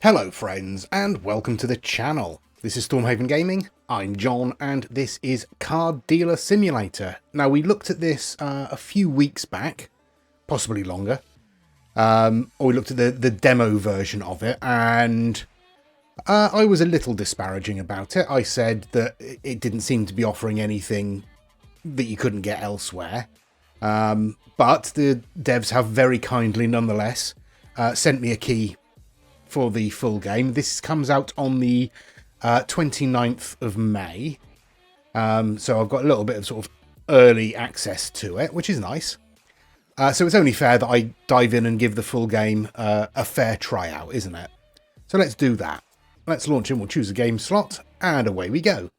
Hello friends and welcome to the channel. This is Stormhaven Gaming, I'm John and this is Card Dealer Simulator. Now we looked at this a few weeks back, possibly longer, or we looked at the demo version of it and I was a little disparaging about it. I said that it didn't seem to be offering anything that you couldn't get elsewhere, but the devs have very kindly nonetheless sent me a key for the full game. This comes out on the 29th of May. So I've got a little bit of sort of early access to it, which is nice. So it's only fair that I dive in and give the full game a fair tryout, isn't it? So let's do that. Let's launch in, we'll choose a game slot, and away we go.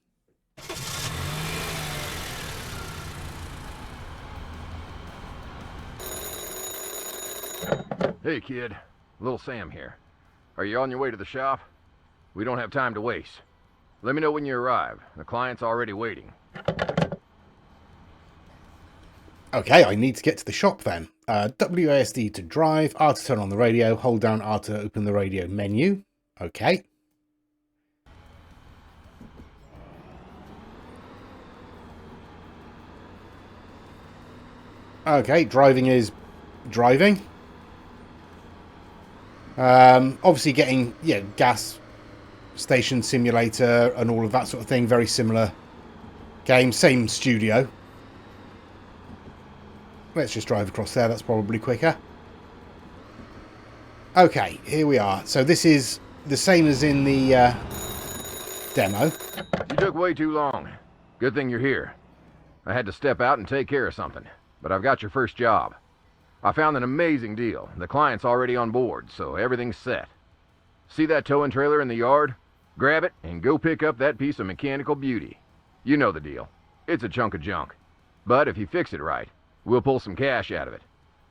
Hey kid, Little Sam here. Are you on your way to the shop? We don't have time to waste. Let me know when you arrive. The client's already waiting. Okay, I need to get to the shop then. WASD to drive, R to turn on the radio, hold down R to open the radio menu. Okay. Okay, driving is driving. Obviously getting, yeah, gas station simulator and all of that sort of thing. Very similar game, same studio. Let's just drive across there. That's probably quicker. Okay, here we are. So this is the same as in the demo. You took way too long. Good thing you're here. I had to step out and take care of something, but I've got your first job. I found an amazing deal. The client's already on board, so everything's set. See that towing trailer in the yard? Grab it and go pick up that piece of mechanical beauty. You know the deal. It's a chunk of junk. But if you fix it right, we'll pull some cash out of it.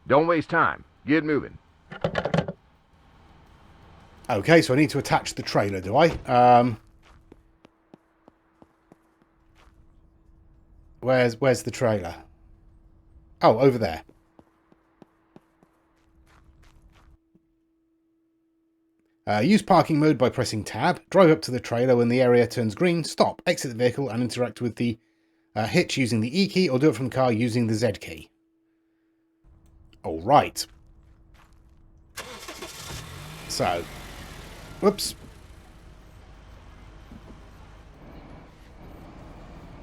Don't waste time. Get moving. Okay, so I need to attach the trailer, do I? Where's the trailer? Oh, over there. Use parking mode by pressing tab. Drive up to the trailer when the area turns green. Stop. Exit the vehicle and interact with the hitch using the E key or do it from the car using the Z key. All right. So, whoops.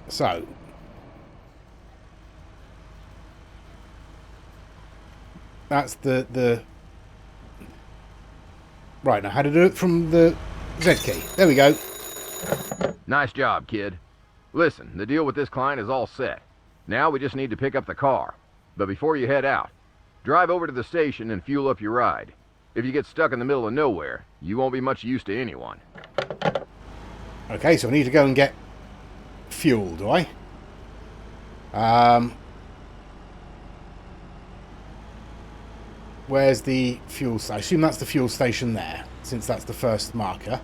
So, that's the right, now how to do it from the Z key. There we go. Nice job, kid. Listen, the deal with this client is all set. Now we just need to pick up the car. But before you head out, drive over to the station and fuel up your ride. If you get stuck in the middle of nowhere, you won't be much use to anyone. Okay, so I need to go and get fuel, do I? Where's the fuel station? I assume that's the fuel station there, since that's the first marker.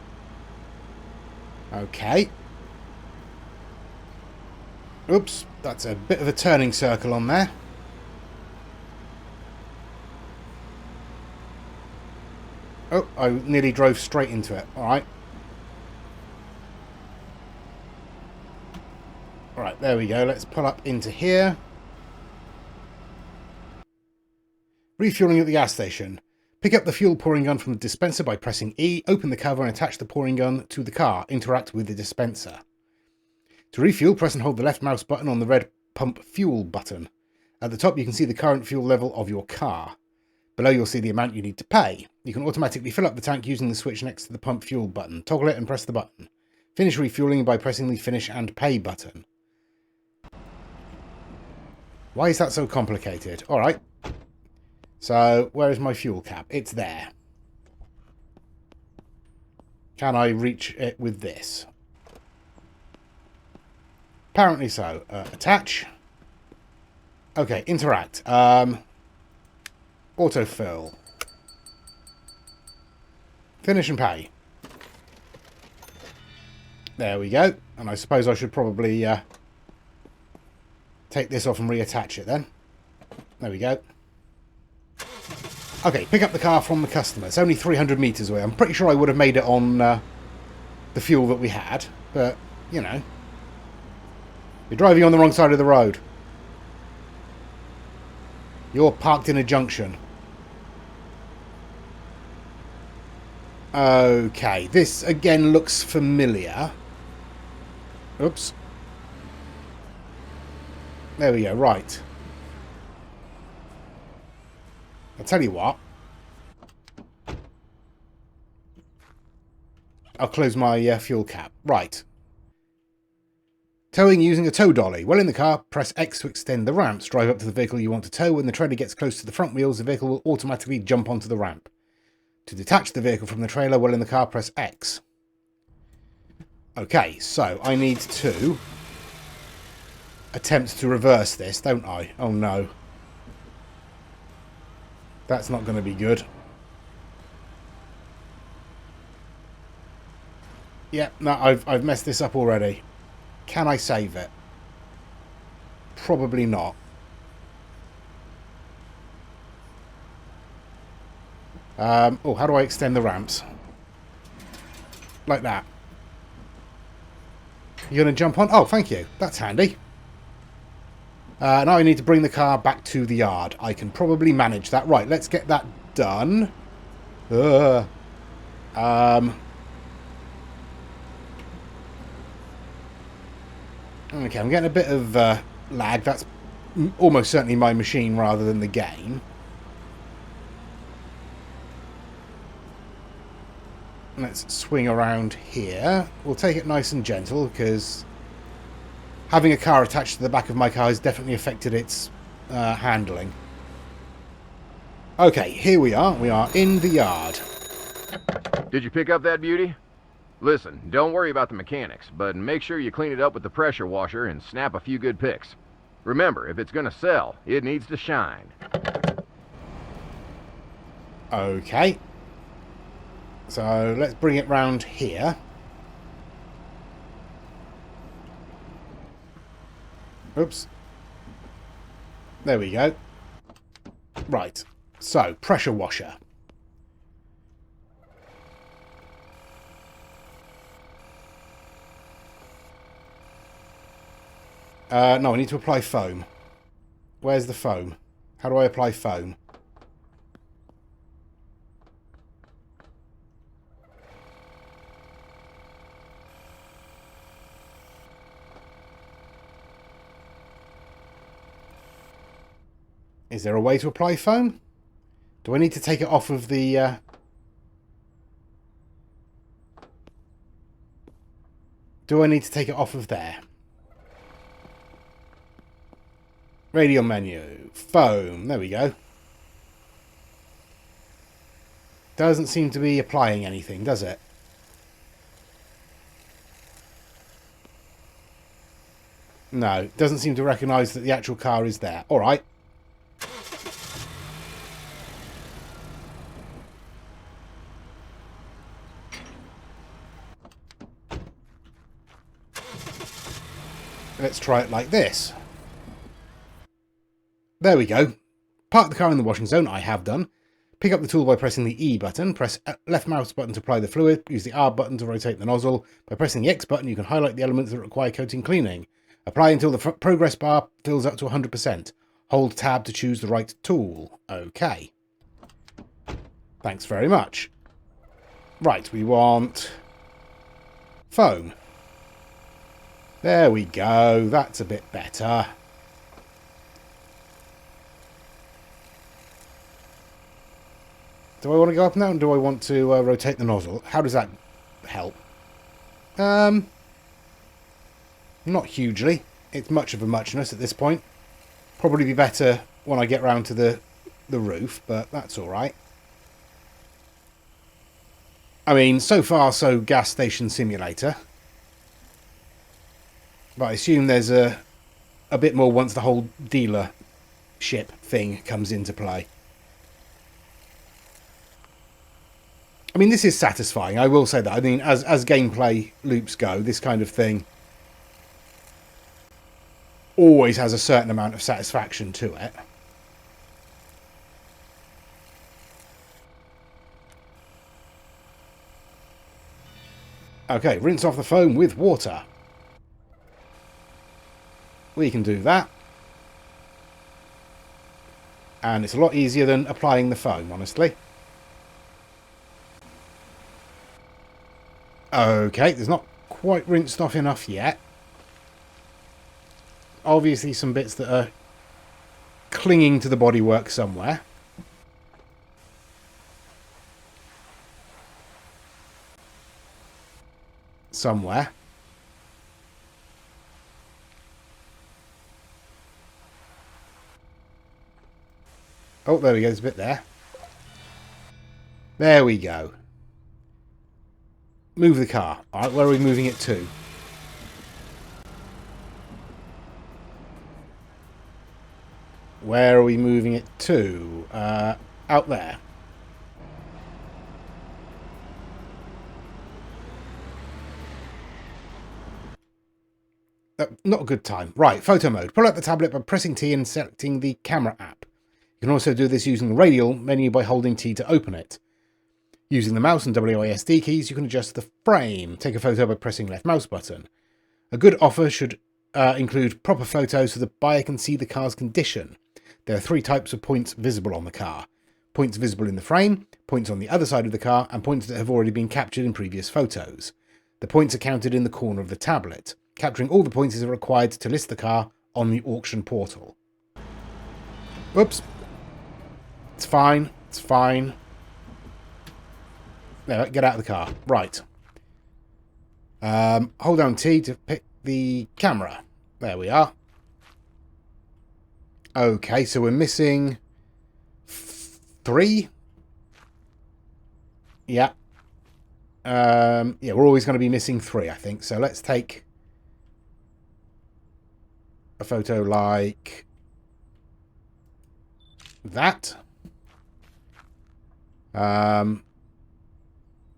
Okay. Oops, that's a bit of a turning circle on there. Oh, I nearly drove straight into it. Alright. Alright, there we go. Let's pull up into here. Refueling at the gas station. Pick up the fuel pouring gun from the dispenser by pressing E, open the cover and attach the pouring gun to the car. Interact with the dispenser. To refuel, press and hold the left mouse button on the red pump fuel button. At the top you can see the current fuel level of your car. Below you'll see the amount you need to pay. You can automatically fill up the tank using the switch next to the pump fuel button. Toggle it and press the button. Finish refueling by pressing the finish and pay button. Why is that so complicated? Alright. So, where is my fuel cap? It's there. Can I reach it with this? Apparently so. Attach. Okay, interact. Autofill. Finish and pay. There we go. And I suppose I should probably take this off and reattach it then. There we go. Okay, pick up the car from the customer. It's only 300 metres away. I'm pretty sure I would have made it on the fuel that we had. But, you know. You're driving on the wrong side of the road. You're parked in a junction. Okay, this again looks familiar. Oops. There we go, right. I'll tell you what. I'll close my fuel cap. Right. Towing using a tow dolly. While in the car, press X to extend the ramps. Drive up to the vehicle you want to tow. When the trailer gets close to the front wheels, the vehicle will automatically jump onto the ramp. To detach the vehicle from the trailer while in the car, press X. Okay, so I need to attempt to reverse this, don't I? Oh no. That's not going to be good. Yeah, no, I've messed this up already. Can I save it? Probably not. Oh, how do I extend the ramps? Like that. You're going to jump on? Oh, thank you. That's handy. Now I need to bring the car back to the yard. I can probably manage that. Right, let's get that done. Okay, I'm getting a bit of lag. That's almost certainly my machine rather than the game. Let's swing around here. We'll take it nice and gentle because having a car attached to the back of my car has definitely affected its handling. Okay, here we are. We are in the yard. Did you pick up that beauty? Listen, don't worry about the mechanics, but make sure you clean it up with the pressure washer and snap a few good pics. Remember, if it's gonna sell, it needs to shine. Okay. So let's bring it round here. Oops. There we go. Right. So, pressure washer. No, I need to apply foam. Where's the foam? How do I apply foam? Is there a way to apply foam? Do I need to take it off of the... Do I need to take it off of there? Radial menu. Foam. There we go. Doesn't seem to be applying anything, does it? No. Doesn't seem to recognise that the actual car is there. Alright. Let's try it like this. There we go. Park the car in the washing zone. I have done. Pick up the tool by pressing the E button. Press left mouse button to apply the fluid. Use the R button to rotate the nozzle. By pressing the X button, you can highlight the elements that require coating cleaning. Apply until the progress bar fills up to 100%. Hold tab to choose the right tool. Okay. Thanks very much. Right, we want foam. There we go. That's a bit better. Do I want to go up now, and do I want to rotate the nozzle? How does that help? Not hugely. It's much of a muchness at this point. Probably be better when I get round to the roof, but that's all right. I mean, so far, so gas station simulator. But I assume there's a bit more once the whole dealership thing comes into play. I mean, this is satisfying. I will say that. I mean, as gameplay loops go, this kind of thing always has a certain amount of satisfaction to it. Okay, rinse off the foam with water. We can do that. And it's a lot easier than applying the foam, honestly. Okay, there's not quite rinsed off enough yet. Obviously some bits that are clinging to the bodywork somewhere. Somewhere. Oh, there we go. There's a bit there. There we go. Move the car. All right, where are we moving it to? Where are we moving it to? Out there. Not a good time. Right, photo mode. Pull out the tablet by pressing T and selecting the camera app. You can also do this using the radial menu by holding T to open it. Using the mouse and WASD keys, you can adjust the frame. Take a photo by pressing left mouse button. A good offer should include proper photos so the buyer can see the car's condition. There are 3 types of points visible on the car. Points visible in the frame, points on the other side of the car, and points that have already been captured in previous photos. The points are counted in the corner of the tablet. Capturing all the points is required to list the car on the auction portal. Whoops. It's fine. It's fine. There, get out of the car. Right. Hold down T to pick the camera. There we are. Okay, so we're missing 3. Yeah. Yeah, we're always going to be missing 3, I think. So let's take a photo like that. And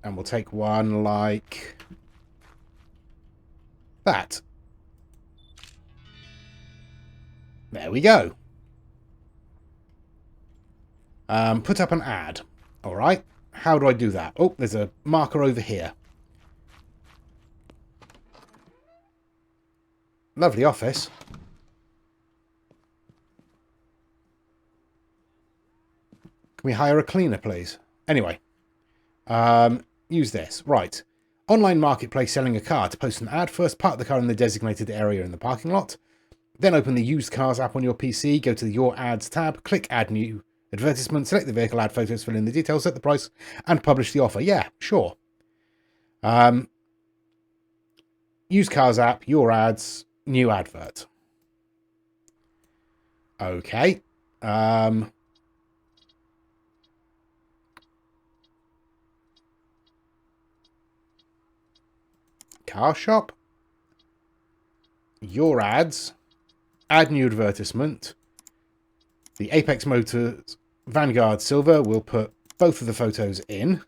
we'll take one like that. There we go. Put up an ad. All right. How do I do that? Oh, there's a marker over here. Lovely office. Can we hire a cleaner, please? Anyway. Use this. Right. Online marketplace selling a car. To post an ad, first park the car in the designated area in the parking lot. Then open the used cars app on your PC, go to the Your Ads tab, click Add New Advertisement, select the vehicle, add photos, fill in the details, set the price, and publish the offer. Yeah, sure. Used cars app, Your Ads, new advert. Okay. Car shop. Your Ads. Add new advertisement. The Apex Motors Vanguard Silver. We'll put both of the photos in.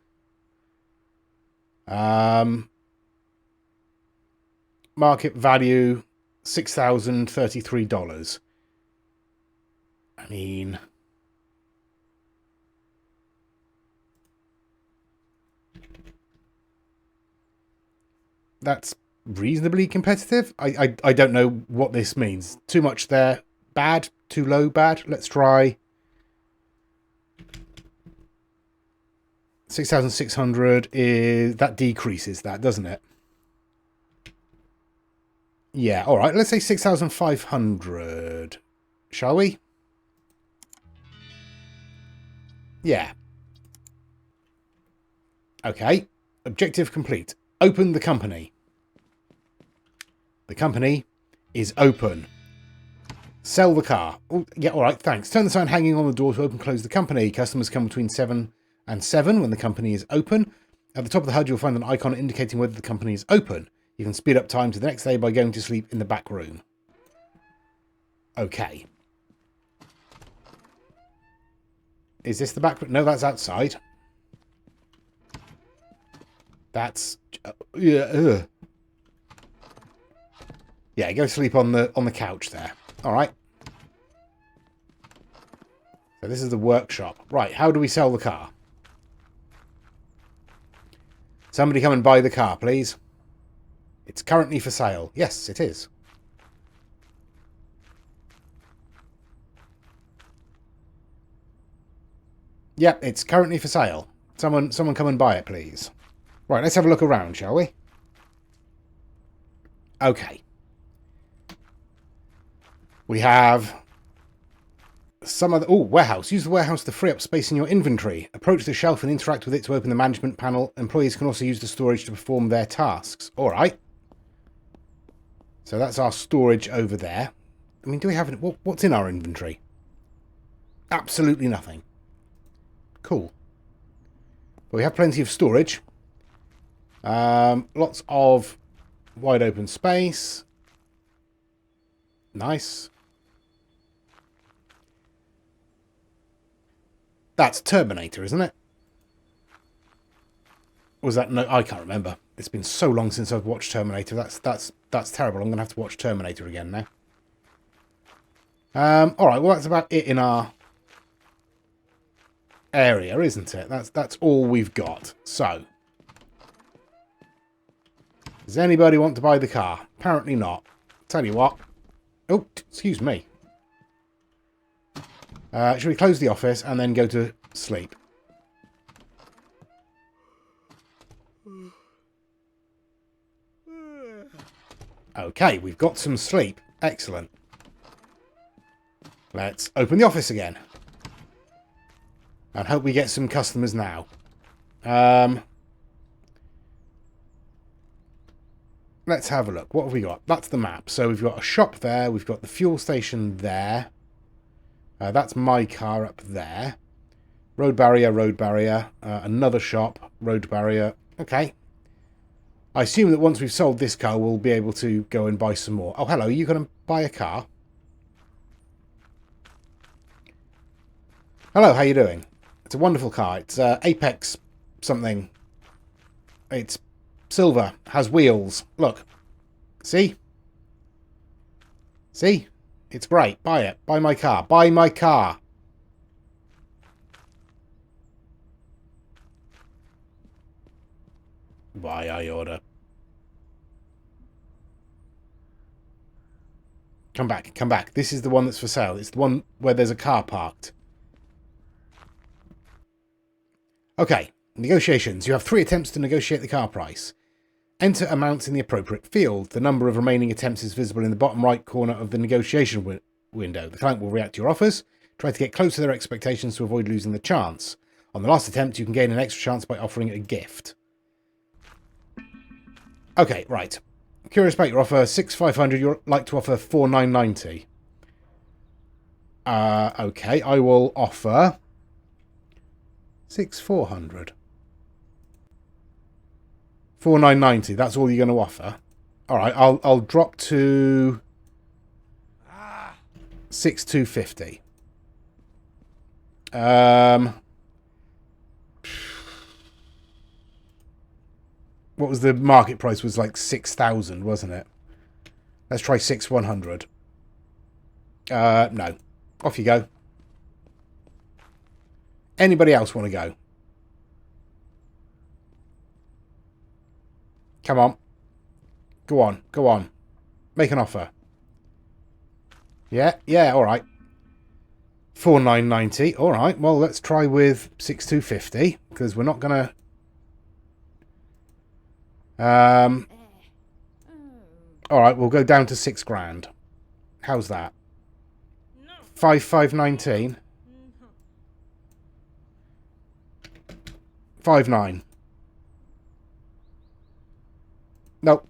Market value $6,033. I mean, that's reasonably competitive. I don't know what this means. Too much there, bad. Too low, bad. Let's try 6,600. Is that decreases that, doesn't it? Yeah, all right. Let's say 6,500. Shall we? Yeah. Okay. Objective complete. Open the company. The company is open. Sell the car. Oh, yeah, all right, thanks. Turn the sign hanging on the door to open close the company. Customers come between 7 and 7 when the company is open. At the top of the HUD, you'll find an icon indicating whether the company is open. You can speed up time to the next day by going to sleep in the back room. Okay. Is this the back room? No, that's outside. That's... yeah, go sleep on the couch there. All right. So this is the workshop. Right, how do we sell the car? Somebody come and buy the car, please. It's currently for sale. Yes, it is. Yep, it's currently for sale. Someone come and buy it, please. Right, let's have a look around, shall we? Okay. We have some other... Oh, warehouse. Use the warehouse to free up space in your inventory. Approach the shelf and interact with it to open the management panel. Employees can also use the storage to perform their tasks. All right. So that's our storage over there. I mean, do we have... What's in our inventory? Absolutely nothing. Cool. But we have plenty of storage. Lots of wide open space. Nice. That's Terminator, isn't it? Was that... No, I can't remember. It's been so long since I've watched Terminator. That's terrible. I'm going to have to watch Terminator again now. Alright, well that's about it in our area, isn't it? That's all we've got. So, does anybody want to buy the car? Apparently not. Tell you what. Oh, excuse me. Should we close the office and then go to sleep? Okay, we've got some sleep. Excellent. Let's open the office again. And hope we get some customers now. Let's have a look. What have we got? That's the map. So we've got a shop there. We've got the fuel station there. That's my car up there. Road barrier, road barrier. Another shop, road barrier. Okay. I assume that once we've sold this car, we'll be able to go and buy some more. Oh, hello. Are you going to buy a car? Hello, how you doing? It's a wonderful car. It's Apex something. It's silver. Has wheels. Look. See? See? It's great. Buy it. Buy my car. Buy my car. Buy, I order. Come back. Come back. This is the one that's for sale. It's the one where there's a car parked. Okay. Negotiations. You have 3 attempts to negotiate the car price. Enter amounts in the appropriate field. The number of remaining attempts is visible in the bottom right corner of the negotiation window. The client will react to your offers. Try to get close to their expectations to avoid losing the chance. On the last attempt, you can gain an extra chance by offering a gift. Okay, right. I'm curious about your offer. 6,500. You'd like to offer 4,990. Okay, I will offer 6,400. 4,990. That's all you're going to offer. All right, I'll drop to 6,250. What was the market price? Was like 6,000, wasn't it? Let's try 6,100. No. Off you go. Anybody else want to go? Come on. Go on. Go on. Make an offer. Yeah. Yeah. All right. 4,990. All right. Well, let's try with 6,250 because we're not going to... all right. We'll go down to 6 grand. How's that? 5,519. 5,9. Nope.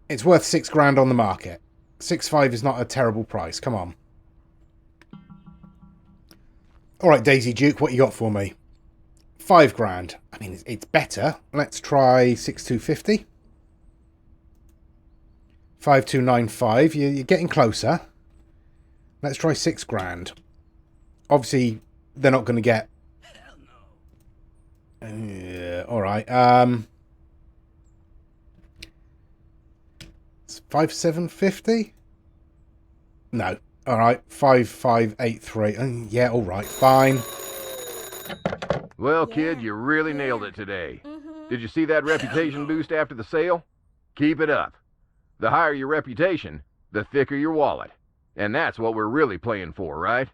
It's worth 6 grand on the market. 6,500 is not a terrible price. Come on. Alright, Daisy Duke, what you got for me? 5 grand. I mean, it's better. Let's try 6,250. 5,295. You're getting closer. Let's try 6 grand. Obviously, they're not going to get... Hell no. Alright. 5,750? No. Alright, 5,583. Yeah, alright, fine. Well, kid, you really nailed it today. Did you see that reputation boost after the sale? Keep it up. The higher your reputation, the thicker your wallet. And that's what we're really playing for, right?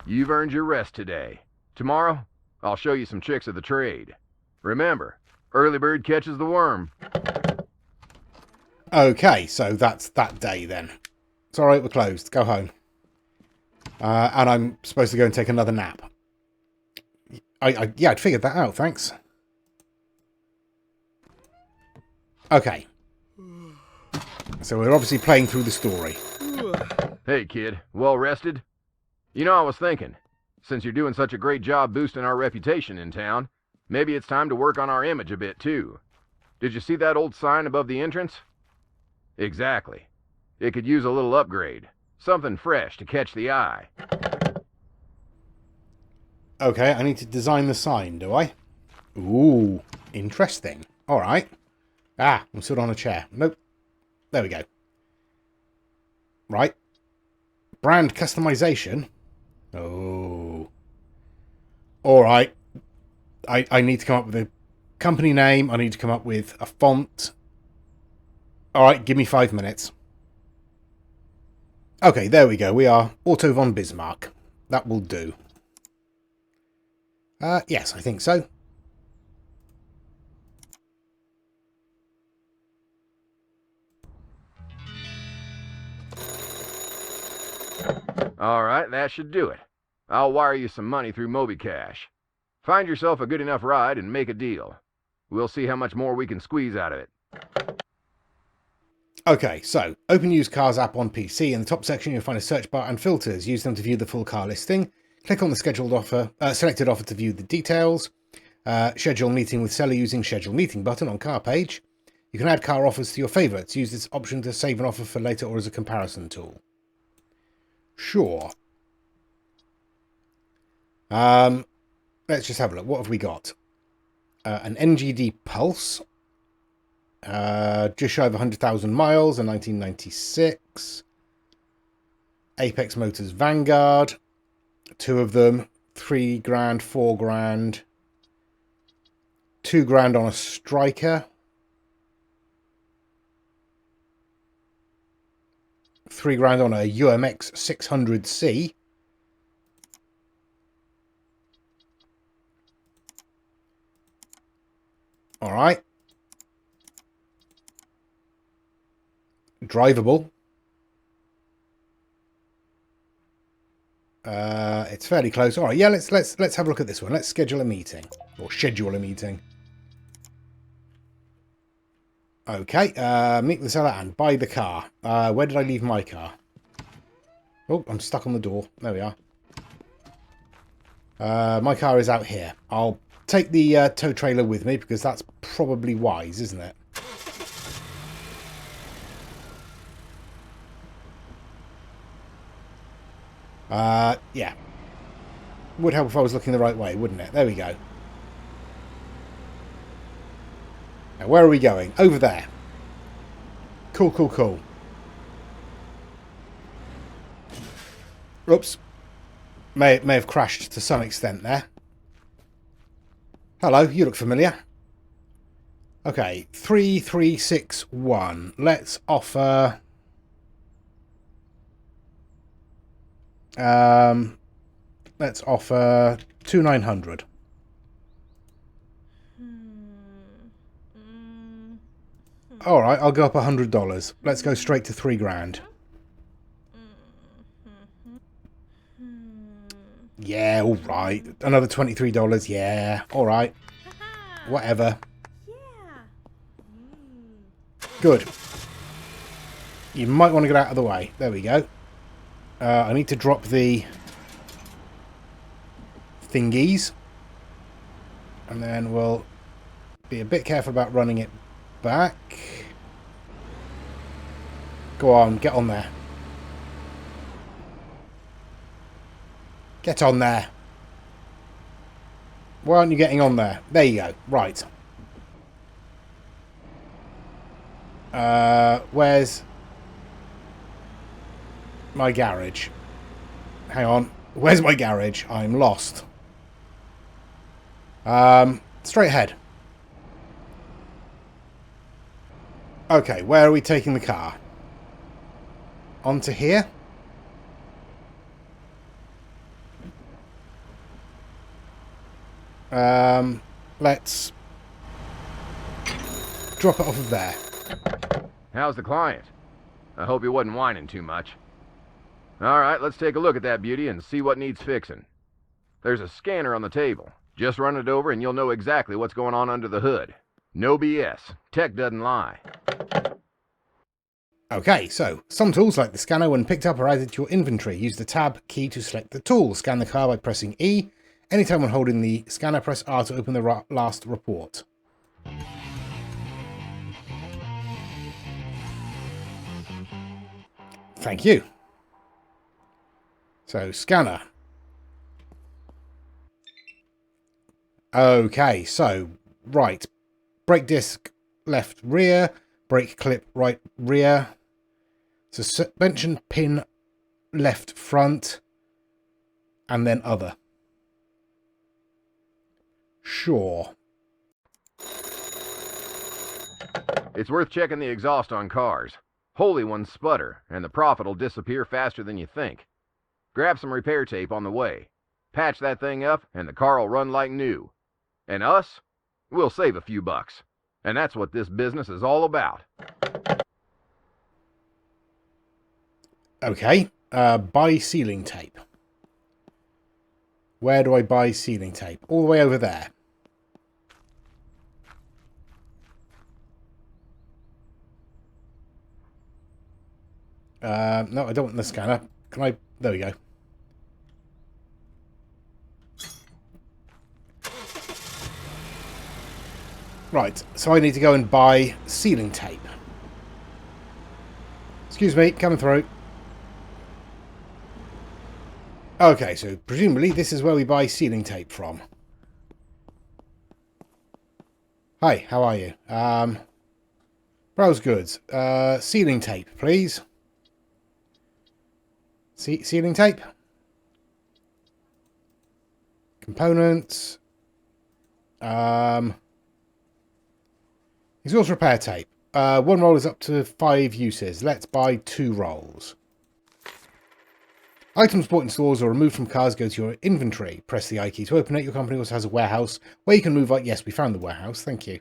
You've earned your rest today. Tomorrow, I'll show you some tricks of the trade. Remember, early bird catches the worm. Okay, so that's that day then. It's alright, we're closed. Go home. And I'm supposed to go and take another nap. Yeah, I'd figured that out, thanks. Okay. So we're obviously playing through the story. Hey, kid. Well rested? You know, I was thinking, since you're doing such a great job boosting our reputation in town, maybe it's time to work on our image a bit, too. Did you see that old sign above the entrance? Exactly. It could use a little upgrade. Something fresh to catch the eye. Okay, I need to design the sign, do I? Ooh, interesting. Alright. Ah, I'm stood on a chair. Nope. There we go. Right. Brand customization. Oh. Alright. I need to come up with a company name. I need to come up with a font. Alright, give me 5 minutes. Okay, there we go. We are Otto von Bismarck. That will do. Yes, I think so. Alright, that should do it. I'll wire you some money through MobiCash. Find yourself a good enough ride and make a deal. We'll see how much more we can squeeze out of it. Okay, so open used cars app on PC. In the top section, you'll find a search bar and filters. Use them to view the full car listing. Click on the selected offer to view the details. Schedule meeting with seller using schedule meeting button on car page. You can add car offers to your favourites. Use this option to save an offer for later or as a comparison tool. Sure. Let's just have a look. What have we got? An NGD Pulse. Just shy of 100,000 miles in 1996. Apex Motors Vanguard. 2 of them. 3 grand, 4 grand. 2 grand on a Striker. 3 grand on a UMX 600C. Alright. Drivable. It's fairly close. Alright, yeah, let's have a look at this one. Let's schedule a meeting. Or schedule a meeting. Okay, meet the seller and buy the car. Where did I leave my car? Oh, I'm stuck on the door. There we are. My car is out here. I'll take the tow trailer with me because that's probably wise, isn't it? Yeah. Would help if I was looking the right way, wouldn't it? There we go. Now, where are we going? Over there. Cool, cool, cool. Oops. May have crashed to some extent there. Hello, you look familiar. Okay, 3361. Let's offer... let's offer 2,900. All right, I'll go up $100. Let's go straight to 3 grand. Yeah, all right. Another $23. Yeah, all right. Whatever. Good. You might want to get out of the way. There we go. I need to drop the thingies. And then we'll be a bit careful about running it back. Go on, get on there. Get on there. Why aren't you getting on there? There you go. Right. Where's my garage? Hang on. Where's my garage? I'm lost. Straight ahead. Okay, where are we taking the car? Onto here? Let's drop it off of there. How's the client? I hope he wasn't whining too much. Alright, let's take a look at that beauty and see what needs fixing. There's a scanner on the table. Just run it over and you'll know exactly what's going on under the hood. No BS. Tech doesn't lie. Okay, so some tools like the scanner, when picked up, are added to your inventory. Use the tab key to select the tool. Scan the car by pressing E. Anytime when holding the scanner, press R to open the last report. Thank you. So, scanner. Okay, so, right. Brake disc left rear. Brake clip right rear. Suspension pin left front. And then other. Sure. It's worth checking the exhaust on cars. Holy ones sputter, and the profit will disappear faster than you think. Grab some repair tape on the way. Patch that thing up, and the car will run like new. And us? We'll save a few bucks. And that's what this business is all about. Okay, buy sealing tape. Where do I buy sealing tape? All the way over there. No, I don't want the scanner. Can I? There we go. Right, so I need to go and buy sealing tape. Excuse me, coming through. Okay, so presumably this is where we buy sealing tape from. Hi, how are you? Browse goods. Sealing tape, please. Sealing tape. Components. Exhaust repair tape. One roll is up to 5 uses. Let's buy 2 rolls. Items bought in stores or removed from cars go to your inventory. Press the I key to open it. Your company also has a warehouse where you can move on. Yes, we found the warehouse. Thank you.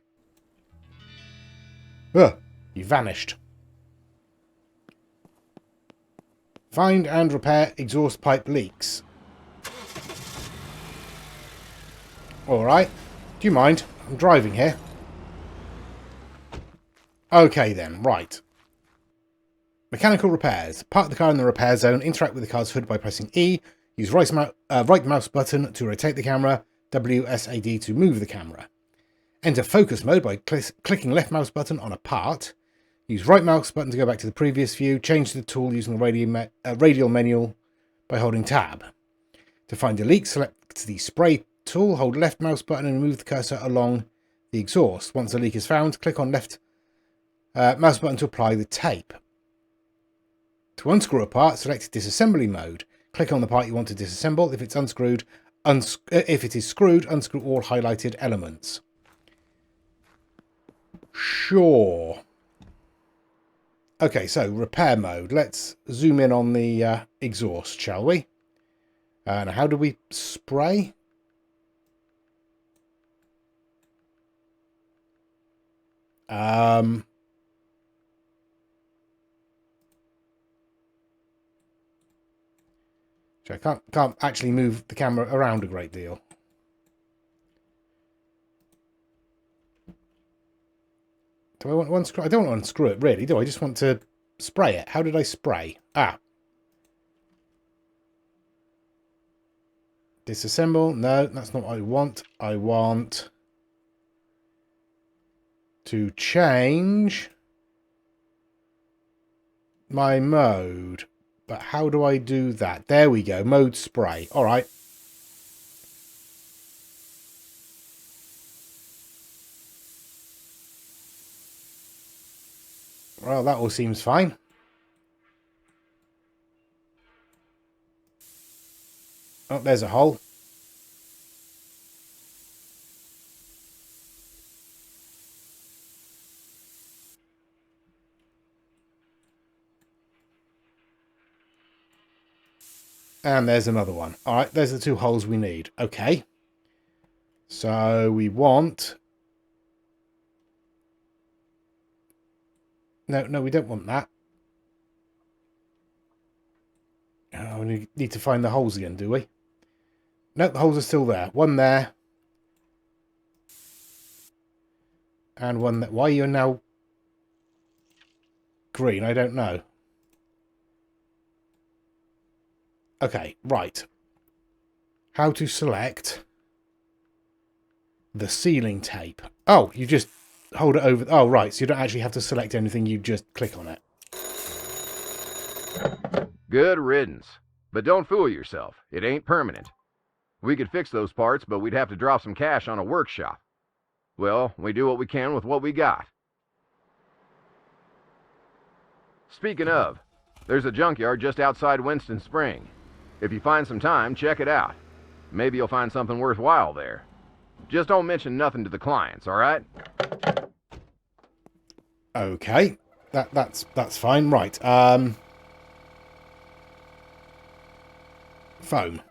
Ugh, you vanished. Find and repair exhaust pipe leaks. Alright. Do you mind? I'm driving here. Okay then, right. Mechanical repairs. Park the car in the repair zone. Interact with the car's hood by pressing E. Use right mouse button to rotate the camera. WSAD to move the camera. Enter focus mode by clicking left mouse button on a part. Use right mouse button to go back to the previous view. Change the tool using the radial menu by holding tab. To find a leak, select the spray tool. Hold left mouse button and move the cursor along the exhaust. Once the leak is found, click on left mouse button to apply the tape. To unscrew a part, select disassembly mode. Click on the part you want to disassemble. If it's unscrewed, if it is screwed, unscrew all highlighted elements. Sure. Okay, so repair mode. Let's zoom in on the exhaust, shall we? And how do we spray? So I can't actually move the camera around a great deal. Do I want to unscrew? I don't want to unscrew it, really, do I? I just want to spray it. How did I spray? Ah. Disassemble. No, that's not what I want. I want to change my mode. But how do I do that? There we go. Mode spray. All right. Well, that all seems fine. Oh, there's a hole. And there's another one. All right, there's the 2 holes we need. Okay. So we want... No, we don't want that. Oh, we need to find the holes again, do we? No, the holes are still there. One there. And one there. Why are you now green? I don't know. Okay, right. How to select the sealing tape. Oh, you just hold it over. Oh, right. So you don't actually have to select anything. You just click on it. Good riddance. But don't fool yourself. It ain't permanent. We could fix those parts, but we'd have to drop some cash on a workshop. Well, we do what we can with what we got. Speaking of, there's a junkyard just outside Winston Spring. If you find some time, check it out. Maybe you'll find something worthwhile there. Just don't mention nothing to the clients, all right? Okay. That's fine. Right. Phone.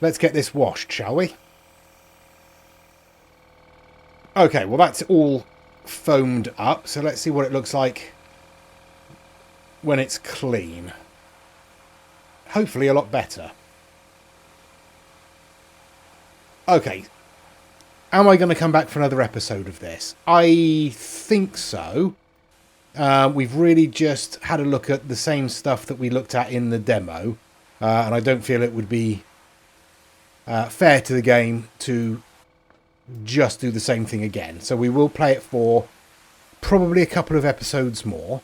Let's get this washed, shall we? Okay, well that's all foamed up, so let's see what it looks like when it's clean. Hopefully a lot better. Okay. Am I going to come back for another episode of this? I think so. We've really just had a look at the same stuff that we looked at in the demo. And I don't feel it would be fair to the game to just do the same thing again. So we will play it for probably a couple of episodes more,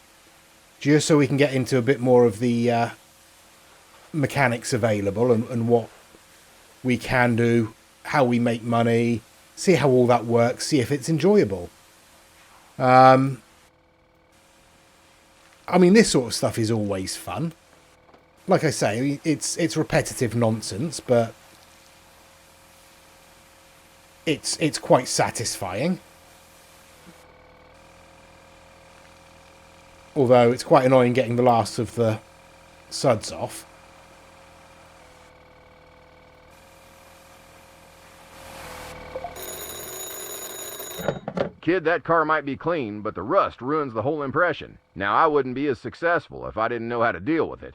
just so we can get into a bit more of the mechanics available and what we can do, how we make money, see how all that works, see if it's enjoyable. I mean, this sort of stuff is always fun. Like I say, it's repetitive nonsense, but it's quite satisfying. Although it's quite annoying getting the last of the suds off. Kid, that car might be clean, but the rust ruins the whole impression. Now, I wouldn't be as successful if I didn't know how to deal with it.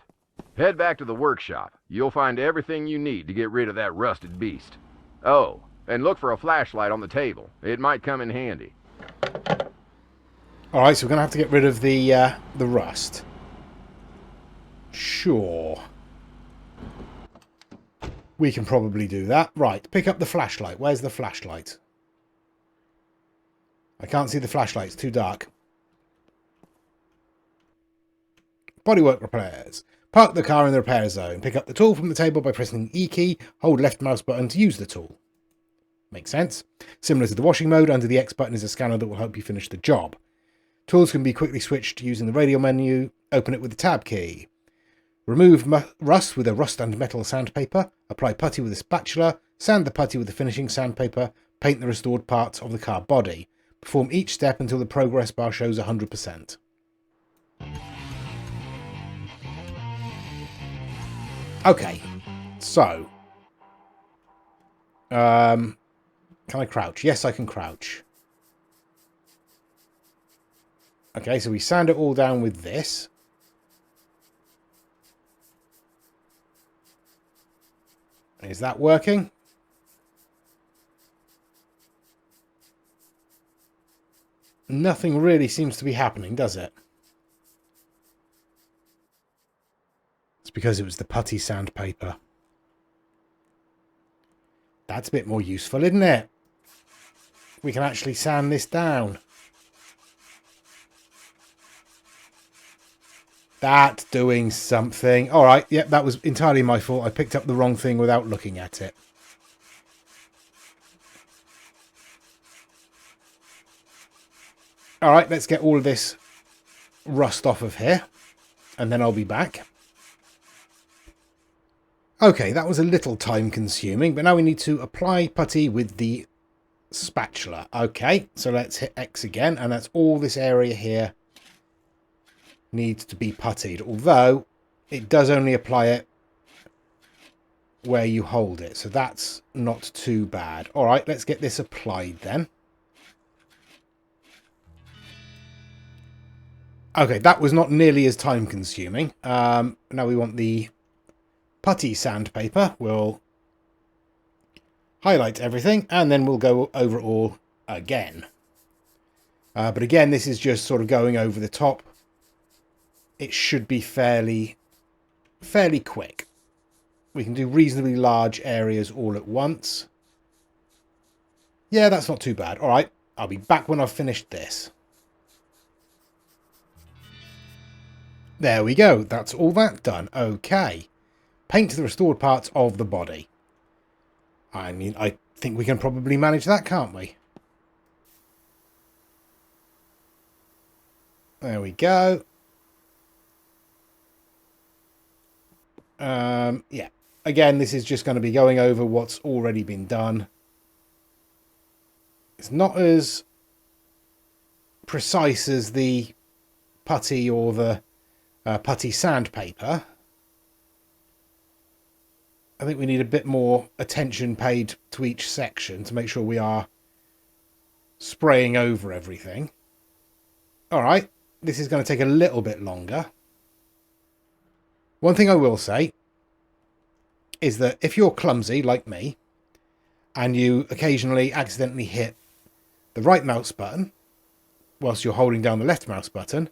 Head back to the workshop. You'll find everything you need to get rid of that rusted beast. Oh, and look for a flashlight on the table. It might come in handy. Alright, so we're going to have to get rid of the rust. Sure. We can probably do that. Right, pick up the flashlight. Where's the flashlight? I can't see the flashlight. It's too dark. Bodywork Repairs. Park the car in the repair zone. Pick up the tool from the table by pressing the E key. Hold left mouse button to use the tool. Makes sense. Similar to the washing mode, under the X button is a scanner that will help you finish the job. Tools can be quickly switched using the radial menu. Open it with the tab key. Remove rust with a rust and metal sandpaper. Apply putty with a spatula. Sand the putty with the finishing sandpaper. Paint the restored parts of the car body. Perform each step until the progress bar shows 100%. Okay, so can I crouch? Yes, I can crouch. Okay, so we sand it all down with this. Is that working? Nothing really seems to be happening, does it? It's because it was the putty sandpaper. That's a bit more useful, isn't it? We can actually sand this down. That's doing something. All right, yep, that was entirely my fault. I picked up the wrong thing without looking at it. All right, let's get all of this rust off of here, and then I'll be back. Okay, that was a little time consuming, but now we need to apply putty with the spatula. Okay, so let's hit X again, and that's all this area here needs to be puttied, although it does only apply it where you hold it. So that's not too bad. All right, let's get this applied then. Okay, that was not nearly as time consuming. Now we want the putty sandpaper. We'll highlight everything and then we'll go over it all again. But again, this is just sort of going over the top. It should be fairly quick. We can do reasonably large areas all at once. Yeah, that's not too bad. All right, I'll be back when I've finished this. There we go. That's all that done. Okay. Paint the restored parts of the body. I mean, I think we can probably manage that, can't we? There we go. Yeah. Again, this is just going to be going over what's already been done. It's not as precise as the putty or the putty sandpaper. I think we need a bit more attention paid to each section to make sure we are spraying over everything. All right, this is going to take a little bit longer. One thing I will say is that if you're clumsy like me and you occasionally accidentally hit the right mouse button whilst you're holding down the left mouse button,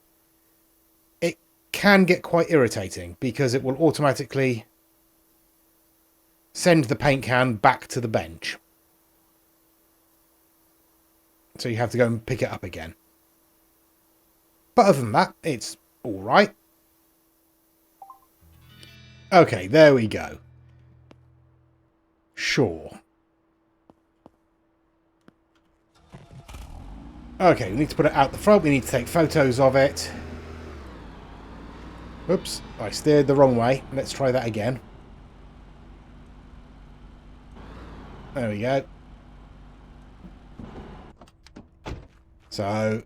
it can get quite irritating because it will automatically send the paint can back to the bench. So you have to go and pick it up again. But other than that, it's all right. Okay, there we go. Sure. Okay, we need to put it out the front. We need to take photos of it. Oops, I steered the wrong way. Let's try that again. There we go. So,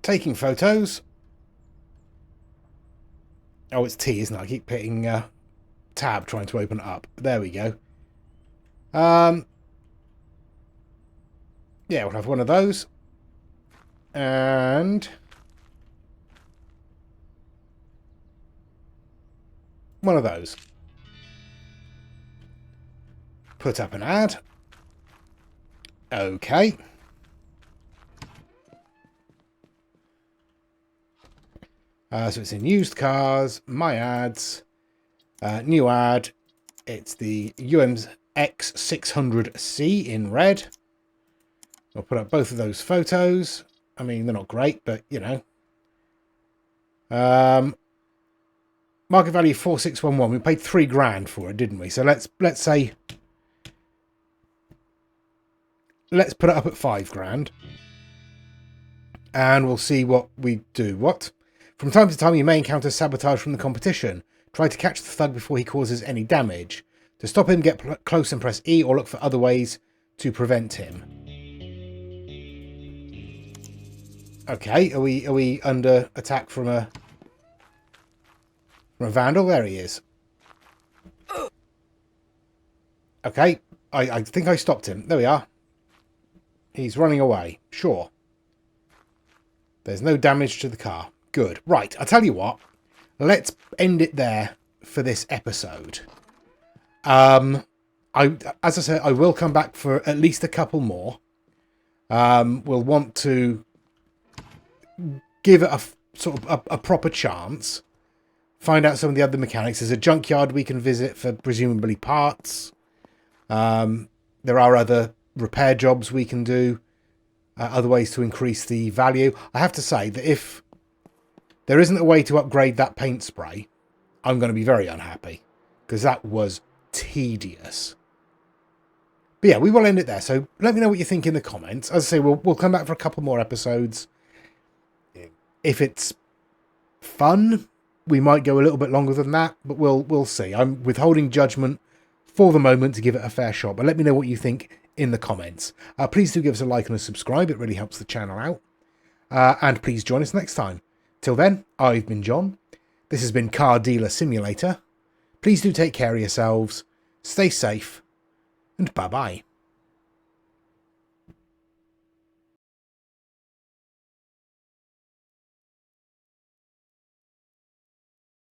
taking photos. Oh, it's T, isn't it? I keep hitting tab trying to open it up. There we go. Yeah, we'll have one of those. And one of those. Put up an ad. Okay. So it's in used cars, my ads, new ad. It's the UMX600C in red. I'll put up both of those photos. I mean, they're not great, but you know. Market value 4611. We paid $3,000 for it, didn't we? So let's say let's put it up at $5,000, and we'll see what we do. What? From time to time, you may encounter sabotage from the competition. Try to catch the thug before he causes any damage. To stop him, get close and press E, or look for other ways to prevent him. Okay, are we under attack from a vandal? There he is. Okay, I think I stopped him. There we are. He's running away. Sure. There's no damage to the car. Good. Right, I'll tell you what. Let's end it there for this episode. As I said, I will come back for at least a couple more. We'll want to give it a sort of a proper chance. Find out some of the other mechanics. There's a junkyard we can visit for presumably parts. There are other repair jobs we can do. Other ways to increase the value. I have to say that if there isn't a way to upgrade that paint spray, I'm going to be very unhappy. Because that was tedious. But yeah, we will end it there. So let me know what you think in the comments. As I say, we'll come back for a couple more episodes. If it's fun, we might go a little bit longer than that, but we'll see. I'm withholding judgment for the moment to give it a fair shot. But let me know what you think in the comments. Please do give us a like and a subscribe. It really helps the channel out. And please join us next time. Till then, I've been John. This has been Car Dealer Simulator. Please do take care of yourselves. stay safe, and bye-bye.